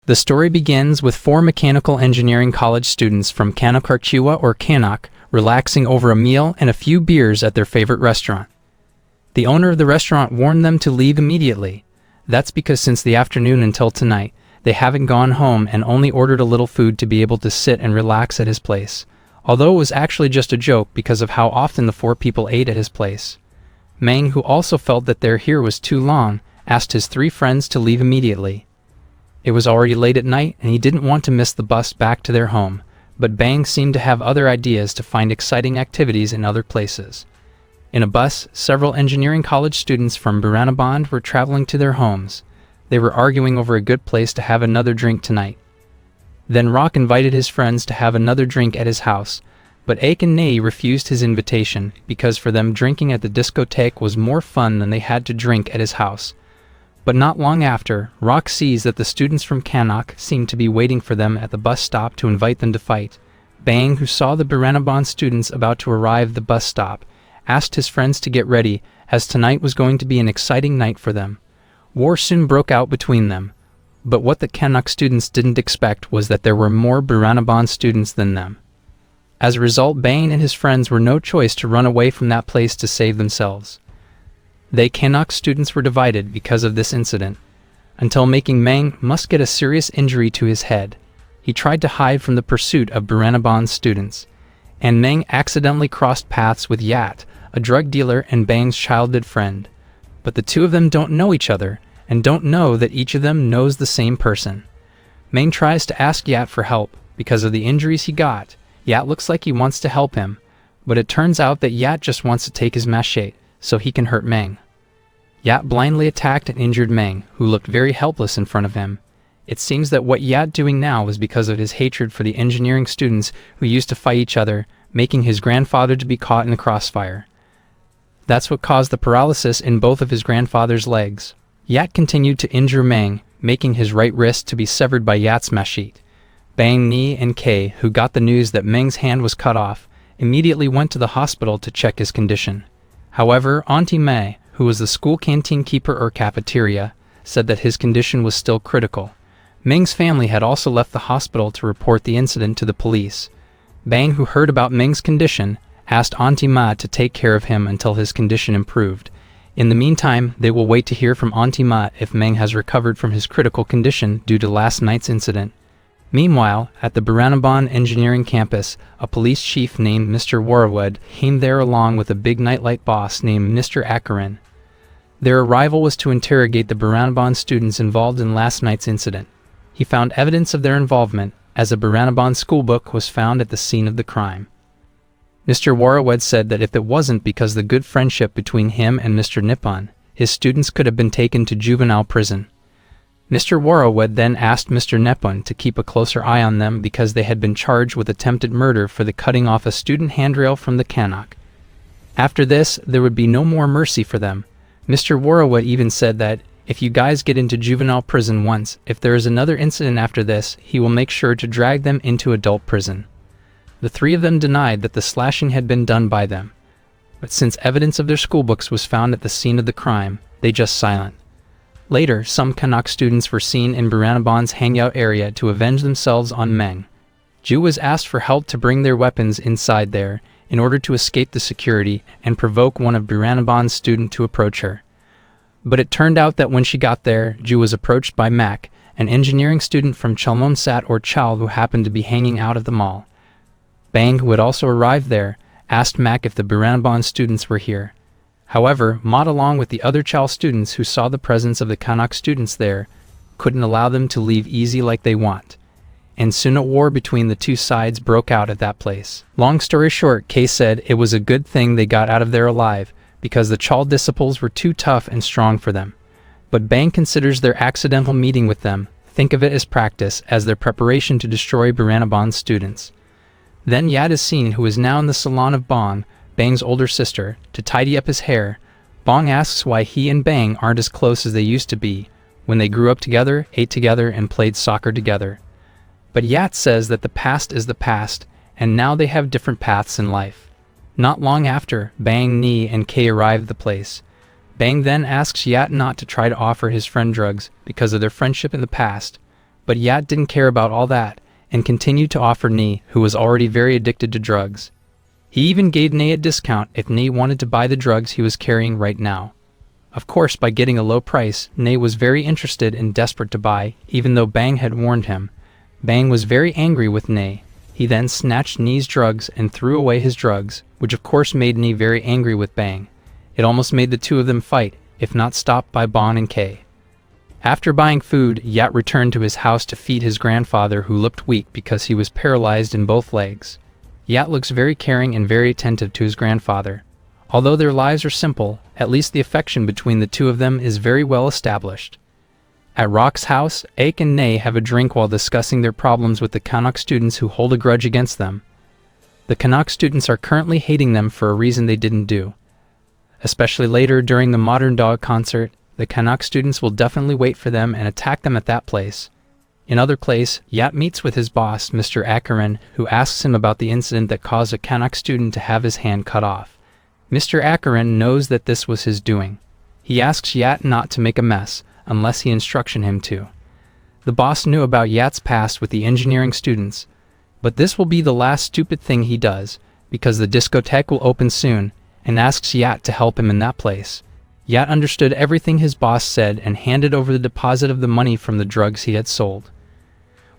The story begins with four mechanical engineering college students from Kanakarchiwa or Kanak relaxing over a meal and a few beers at their favorite restaurant. The owner of the restaurant warned them to leave immediately. That's because since the afternoon until tonight, they haven't gone home and only ordered a little food to be able to sit and relax at his place, although it was actually just a joke because of how often the four people ate at his place. Mang, who also felt that their here was too long, asked his three friends to leave immediately. It was already late at night and he didn't want to miss the bus back to their home, but Bang seemed to have other ideas to find exciting activities in other places. In a bus, several engineering college students from Buranaband were traveling to their homes. They were arguing over a good place to have another drink tonight. Then Rock invited his friends to have another drink at his house, but Ake and Nei refused his invitation because for them drinking at the discotheque was more fun than they had to drink at his house. But not long after, Rock sees that the students from Kanak seem to be waiting for them at the bus stop to invite them to fight. Bang, who saw the Buranaband students about to arrive at the bus stop, asked his friends to get ready, as tonight was going to be an exciting night for them. War soon broke out between them, but what the Kanak students didn't expect was that there were more Buranaband students than them. As a result, Bang and his friends were no choice to run away from that place to save themselves. They Kanak students were divided because of this incident, until making Mang must get a serious injury to his head. He tried to hide from the pursuit of Buranaband students, and Mang accidentally crossed paths with Yat, a drug dealer and Bang's childhood friend. But the two of them don't know each other, and don't know that each of them knows the same person. Mang tries to ask Yat for help because of the injuries he got. Yat looks like he wants to help him, but it turns out that Yat just wants to take his machete so he can hurt Mang. Yat blindly attacked and injured Mang, who looked very helpless in front of him. It seems that what Yat doing now was because of his hatred for the engineering students who used to fight each other, making his grandfather to be caught in the crossfire. That's what caused the paralysis in both of his grandfather's legs. Yat continued to injure Mang, making his right wrist to be severed by Yat's machete. Bang, Nei, and Kay, who got the news that Meng's hand was cut off, immediately went to the hospital to check his condition. However, Auntie May, who was the school canteen keeper or cafeteria, said that his condition was still critical. Meng's family had also left the hospital to report the incident to the police. Bang, who heard about Meng's condition, asked Auntie Ma to take care of him until his condition improved. In the meantime, they will wait to hear from Auntie Ma if Meng has recovered from his critical condition due to last night's incident. Meanwhile, at the Buranaband engineering campus, a police chief named Mr. Warwood came there along with a big nightlight boss named Mr. Akaran. Their arrival was to interrogate the Buranaband students involved in last night's incident. He found evidence of their involvement, as a Buranaband schoolbook was found at the scene of the crime. Mr. Warwood said that if it wasn't because the good friendship between him and Mr. Nippon, his students could have been taken to juvenile prison. Mr. Warwood then asked Mr. Nippon to keep a closer eye on them because they had been charged with attempted murder for the cutting off a student handrail from the Kanak. After this, there would be no more mercy for them. Mr. Warwood even said that, if you guys get into juvenile prison once, if there is another incident after this, he will make sure to drag them into adult prison. The three of them denied that the slashing had been done by them, but since evidence of their schoolbooks was found at the scene of the crime, they just silent. Later, some Kanak students were seen in Buranaband's hangout area to avenge themselves on Meng. Ju was asked for help to bring their weapons inside there in order to escape the security and provoke one of Buranaband's students to approach her. But it turned out that when she got there, Ju was approached by Mac, an engineering student from Chalmonsat or Chal who happened to be hanging out at the mall. Bang, who had also arrived there, asked Mac if the Buranaband students were here. However, Maud, along with the other Chal students who saw the presence of the Kanak students there, couldn't allow them to leave easy like they want. And soon a war between the two sides broke out at that place. Long story short, Kay said it was a good thing they got out of there alive, because the Chal disciples were too tough and strong for them. But Bang considers their accidental meeting with them, think of it as practice, as their preparation to destroy Buranaband's students. Then Yat is seen, who is now in the salon of Bong, Bang's older sister, to tidy up his hair. Bong asks why he and Bang aren't as close as they used to be, when they grew up together, ate together, and played soccer together. But Yat says that the past is the past, and now they have different paths in life. Not long after, Bang, Nei, and Kay arrive at the place. Bang then asks Yat not to try to offer his friend drugs because of their friendship in the past, But Yat didn't care about all that, and continued to offer Nee, who was already very addicted to drugs. He even gave Nee a discount if Nee wanted to buy the drugs he was carrying right now. Of course, by getting a low price, Nee was very interested and desperate to buy, even though Bang had warned him. Bang was very angry with Nee. He then snatched Nee's drugs and threw away his drugs, which of course made Nee very angry with Bang. It almost made the two of them fight, if not stopped by Bon and Kay. After buying food, Yat returned to his house to feed his grandfather, who looked weak because he was paralyzed in both legs. Yat looks very caring and very attentive to his grandfather. Although their lives are simple, at least the affection between the two of them is very well established. At Rock's house, Ake and Nee have a drink while discussing their problems with the Canuck students who hold a grudge against them. The Canuck students are currently hating them for a reason they didn't do. Especially later during the Modern Dog concert, the Canuck students will definitely wait for them and attack them at that place. In other place, Yat meets with his boss, Mr. Ackerin, who asks him about the incident that caused a Canuck student to have his hand cut off. Mr. Ackerin knows that this was his doing. He asks Yat not to make a mess, unless he instruction him to. The boss knew about Yat's past with the engineering students, but this will be the last stupid thing he does, because the discotheque will open soon, and asks Yat to help him in that place. Yat understood everything his boss said and handed over the deposit of the money from the drugs he had sold.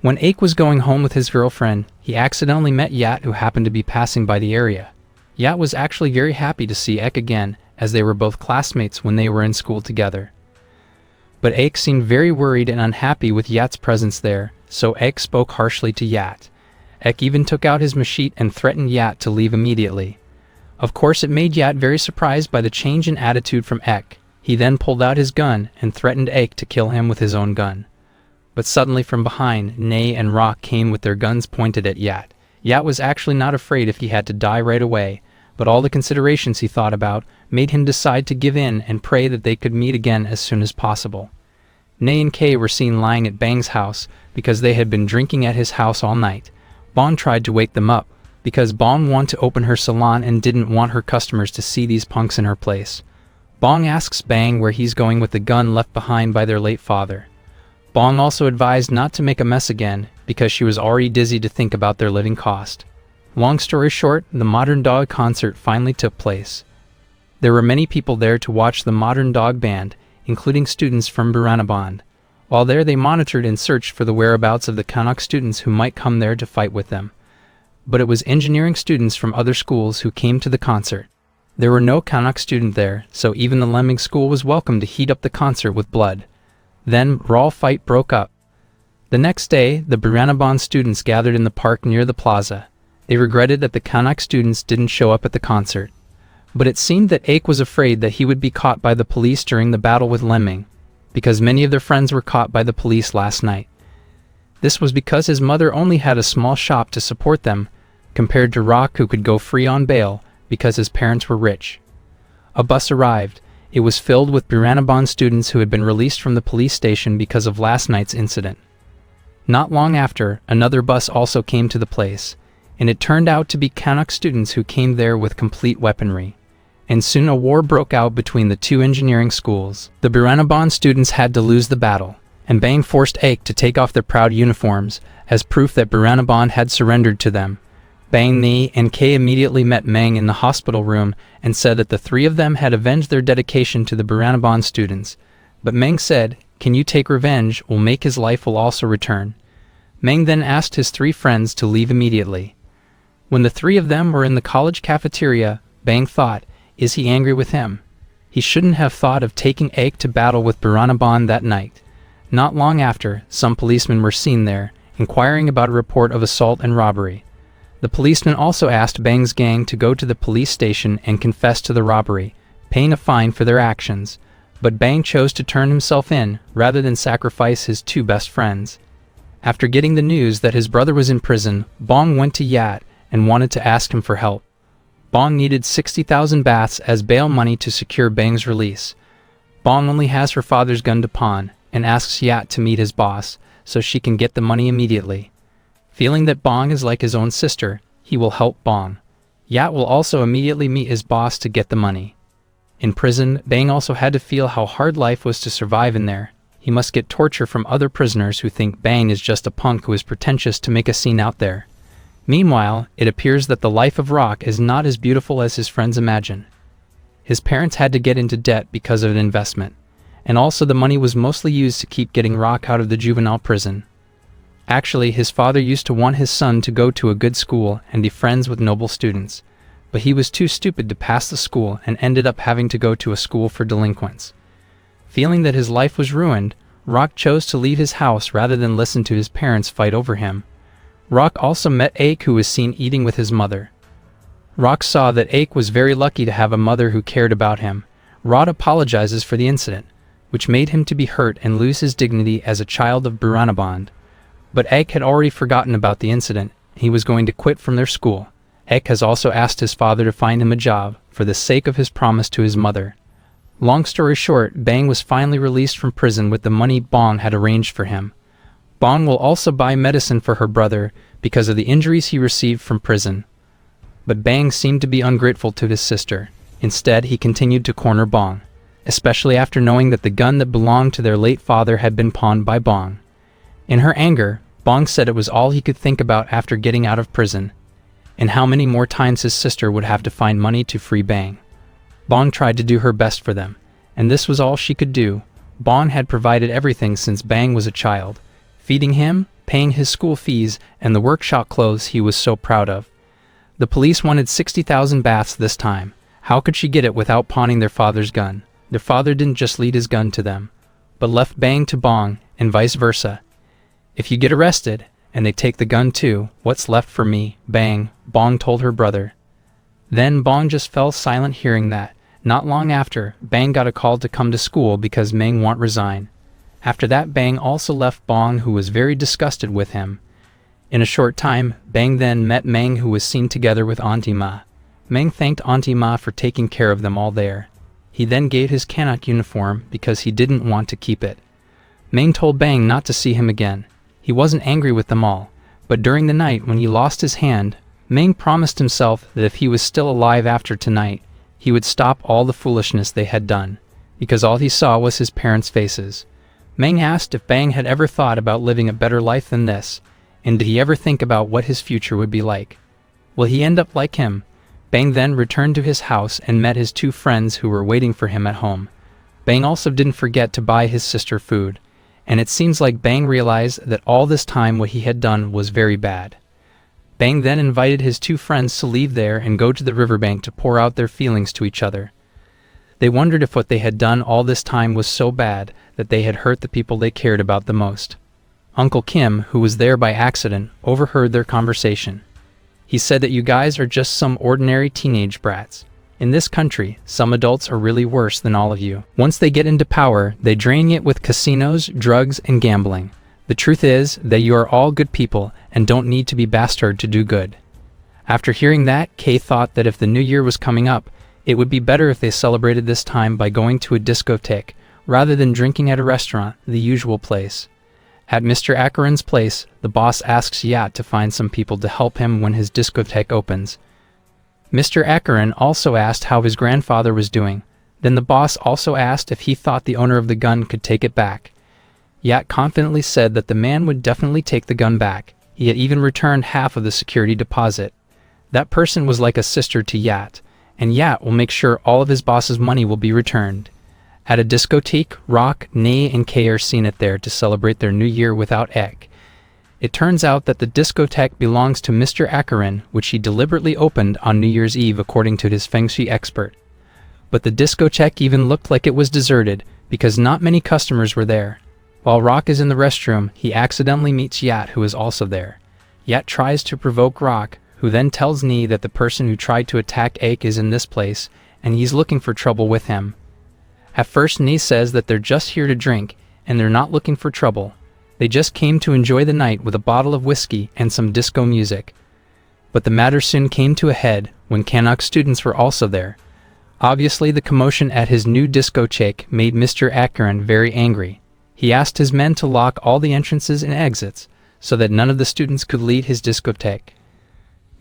When Ake was going home with his girlfriend, he accidentally met Yat, who happened to be passing by the area. Yat was actually very happy to see Ake again, as they were both classmates when they were in school together. But Ake seemed very worried and unhappy with Yat's presence there, so Ake spoke harshly to Yat. Ake even took out his machete and threatened Yat to leave immediately. Of course, it made Yat very surprised by the change in attitude from Ake. He then pulled out his gun and threatened Ake to kill him with his own gun. But suddenly from behind, Nee and Rock came with their guns pointed at Yat. Yat was actually not afraid if he had to die right away, but all the considerations he thought about made him decide to give in and pray that they could meet again as soon as possible. Nee and Kay were seen lying at Bang's house because they had been drinking at his house all night. Bon tried to wake them up because Bon wanted to open her salon and didn't want her customers to see these punks in her place. Bong asks Bang where he's going with the gun left behind by their late father. Bong also advised not to make a mess again because she was already dizzy to think about their living cost. Long story short, the Modern Dog concert finally took place. There were many people there to watch the Modern Dog band, including students from Buranabond. While there, they monitored and searched for the whereabouts of the Canuck students who might come there to fight with them. But it was engineering students from other schools who came to the concert. There were no Canuck students there, so even the Lemming school was welcome to heat up the concert with blood. Then, brawl fight broke up. The next day, the Buranabond students gathered in the park near the plaza. They regretted that the Canuck students didn't show up at the concert. But it seemed that Ake was afraid that he would be caught by the police during the battle with Lemming, because many of their friends were caught by the police last night. This was because his mother only had a small shop to support them, compared to Rock, who could go free on bail because his parents were rich. A bus arrived. It was filled with Buranabond students who had been released from the police station because of last night's incident. Not long after, another bus also came to the place, and it turned out to be Canuck students who came there with complete weaponry. And soon a war broke out between the two engineering schools. The Buranabond students had to lose the battle, and Bang forced Ake to take off their proud uniforms as proof that Buranabond had surrendered to them. Bang, Nee, and Kay immediately met Meng in the hospital room and said that the three of them had avenged their dedication to the Buranabond students. But Meng said, "Can you take revenge? Will make his life will also return." Meng then asked his three friends to leave immediately. When the three of them were in the college cafeteria, Bang thought, is he angry with him? He shouldn't have thought of taking Ake to battle with Buranabond that night. Not long after, some policemen were seen there, inquiring about a report of assault and robbery. The policemen also asked Bang's gang to go to the police station and confess to the robbery, paying a fine for their actions, but Bang chose to turn himself in rather than sacrifice his two best friends. After getting the news that his brother was in prison, Bong went to Yat and wanted to ask him for help. Bong needed 60,000 bahts as bail money to secure Bang's release. Bong only has her father's gun to pawn and asks Yat to meet his boss so she can get the money immediately. Feeling that Bong is like his own sister, he will help Bong. Yat will also immediately meet his boss to get the money. In prison, Bang also had to feel how hard life was to survive in there. He must get torture from other prisoners who think Bang is just a punk who is pretentious to make a scene out there. Meanwhile, it appears that the life of Rock is not as beautiful as his friends imagine. His parents had to get into debt because of an investment, and also the money was mostly used to keep getting Rock out of the juvenile prison. Actually, his father used to want his son to go to a good school and be friends with noble students, but he was too stupid to pass the school and ended up having to go to a school for delinquents. Feeling that his life was ruined, Rock chose to leave his house rather than listen to his parents fight over him. Rock also met Ake, who was seen eating with his mother. Rock saw that Ake was very lucky to have a mother who cared about him. Rod apologizes for the incident, which made him to be hurt and lose his dignity as a child of Buranabond. But Ake had already forgotten about the incident. He was going to quit from their school. Ake has also asked his father to find him a job for the sake of his promise to his mother. Long story short, Bang was finally released from prison with the money Bong had arranged for him. Bong will also buy medicine for her brother because of the injuries he received from prison. But Bang seemed to be ungrateful to his sister. Instead, he continued to corner Bong, especially after knowing that the gun that belonged to their late father had been pawned by Bong. In her anger, Bong said it was all he could think about after getting out of prison, and how many more times his sister would have to find money to free Bang. Bong tried to do her best for them, and this was all she could do. Bong had provided everything since Bang was a child, feeding him, paying his school fees, and the workshop clothes he was so proud of. The police wanted 60,000 baths this time. How could she get it without pawning their father's gun? Their father didn't just lead his gun to them, but left Bang to Bong, and vice versa. If you get arrested, and they take the gun too, what's left for me, Bang? Bong told her brother. Then Bong just fell silent hearing that. Not long after, Bang got a call to come to school because Meng won't resign. After that, Bang also left Bong, who was very disgusted with him. In a short time, Bang then met Meng, who was seen together with Auntie Ma. Meng thanked Auntie Ma for taking care of them all there. He then gave his Canuck uniform because he didn't want to keep it. Meng told Bang not to see him again. He wasn't angry with them all, but during the night when he lost his hand, Meng promised himself that if he was still alive after tonight, he would stop all the foolishness they had done, because all he saw was his parents' faces. Meng asked if Bang had ever thought about living a better life than this, and did he ever think about what his future would be like. Will he end up like him? Bang then returned to his house and met his two friends who were waiting for him at home. Bang also didn't forget to buy his sister food, and it seems like Bang realized that all this time what he had done was very bad. Bang then invited his two friends to leave there and go to the riverbank to pour out their feelings to each other. They wondered if what they had done all this time was so bad that they had hurt the people they cared about the most. Uncle Kim, who was there by accident, overheard their conversation. He said that you guys are just some ordinary teenage brats. In this country, some adults are really worse than all of you. Once they get into power, they drain it with casinos, drugs, and gambling. The truth is that you are all good people and don't need to be bastard to do good. After hearing that, Kay thought that if the new year was coming up, it would be better if they celebrated this time by going to a discotheque, rather than drinking at a restaurant, the usual place. At Mr. Akaran's place, the boss asks Yat to find some people to help him when his discotheque opens. Mr. Akaran also asked how his grandfather was doing. Then the boss also asked if he thought the owner of the gun could take it back. Yat confidently said that the man would definitely take the gun back. He had even returned half of the security deposit. That person was like a sister to Yat, and Yat will make sure all of his boss's money will be returned. At a discotheque, Rock, Nay, and Kay are seen at there to celebrate their new year without Ek. It turns out that the discotheque belongs to Mr. Akaran, which he deliberately opened on New Year's Eve according to his Feng Shui expert. But the discotheque even looked like it was deserted, because not many customers were there. While Rock is in the restroom, he accidentally meets Yat, who is also there. Yat tries to provoke Rock, who then tells Nee that the person who tried to attack Ake is in this place, and he's looking for trouble with him. At first, Nee says that they're just here to drink, and they're not looking for trouble. They just came to enjoy the night with a bottle of whiskey and some disco music. But the matter soon came to a head when Canuck students were also there. Obviously, the commotion at his new discotheque made Mr. Akaran very angry. He asked his men to lock all the entrances and exits, so that none of the students could leave his discotheque.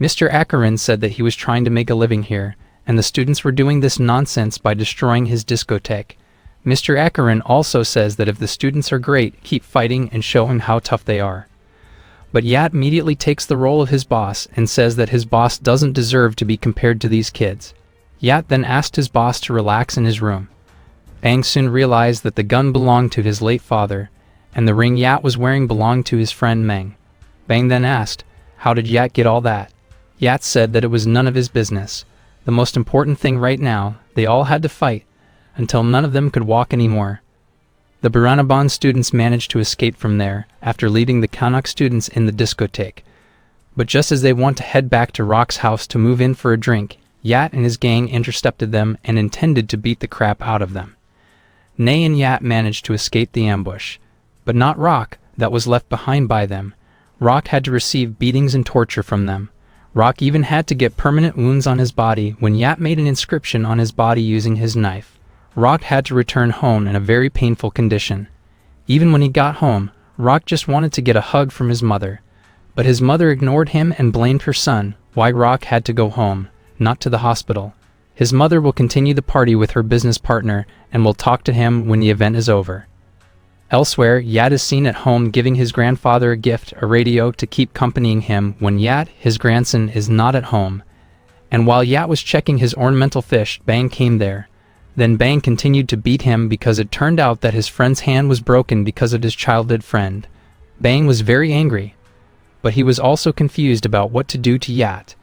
Mr. Akaran said that he was trying to make a living here, and the students were doing this nonsense by destroying his discotheque. Mr. Ekaran also says that if the students are great, keep fighting and show him how tough they are. But Yat immediately takes the role of his boss and says that his boss doesn't deserve to be compared to these kids. Yat then asked his boss to relax in his room. Bang soon realized that the gun belonged to his late father, and the ring Yat was wearing belonged to his friend Meng. Bang then asked, "How did Yat get all that?" Yat said that it was none of his business. The most important thing right now, they all had to fight, until none of them could walk anymore. The Biranaban students managed to escape from there, after leaving the Kanak students in the discotheque. But just as they want to head back to Rock's house to move in for a drink, Yat and his gang intercepted them and intended to beat the crap out of them. Nay and Yat managed to escape the ambush, but not Rock, that was left behind by them. Rock had to receive beatings and torture from them. Rock even had to get permanent wounds on his body when Yat made an inscription on his body using his knife. Rock had to return home in a very painful condition. Even when he got home, Rock just wanted to get a hug from his mother. But his mother ignored him and blamed her son, why Rock had to go home, not to the hospital. His mother will continue the party with her business partner and will talk to him when the event is over. Elsewhere, Yat is seen at home giving his grandfather a gift, a radio, to keep accompanying him when Yat, his grandson, is not at home. And while Yat was checking his ornamental fish, Bang came there. Then Bang continued to beat him because it turned out that his friend's hand was broken because of his childhood friend. Bang was very angry, but he was also confused about what to do to Yat.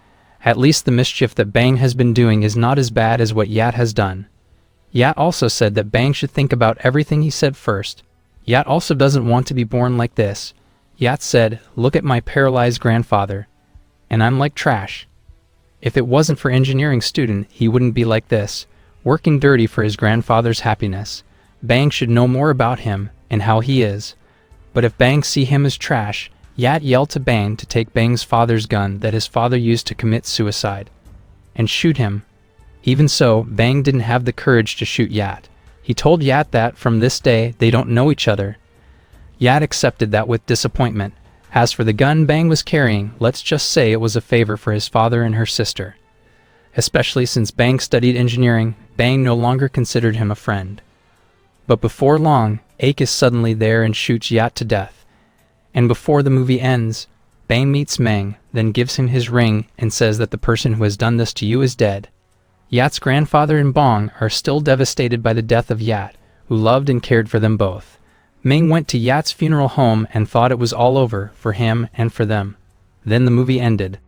At least the mischief that Bang has been doing is not as bad as what Yat has done. Yat also said that Bang should think about everything he said first. Yat also doesn't want to be born like this. Yat said, "Look at my paralyzed grandfather, and I'm like trash. If it wasn't for engineering student, he wouldn't be like this, working dirty for his grandfather's happiness. Bang should know more about him and how he is." But if Bang see him as trash, Yat yelled to Bang to take Bang's father's gun that his father used to commit suicide, and shoot him. Even so, Bang didn't have the courage to shoot Yat. He told Yat that from this day they don't know each other. Yat accepted that with disappointment. As for the gun Bang was carrying, let's just say it was a favor for his father and her sister. Especially since Bang studied engineering, Bang no longer considered him a friend. But before long, Ake is suddenly there and shoots Yat to death. And before the movie ends, Bang meets Meng, then gives him his ring and says that the person who has done this to you is dead. Yat's grandfather and Bong are still devastated by the death of Yat, who loved and cared for them both. Meng went to Yat's funeral home and thought it was all over for him and for them. Then the movie ended.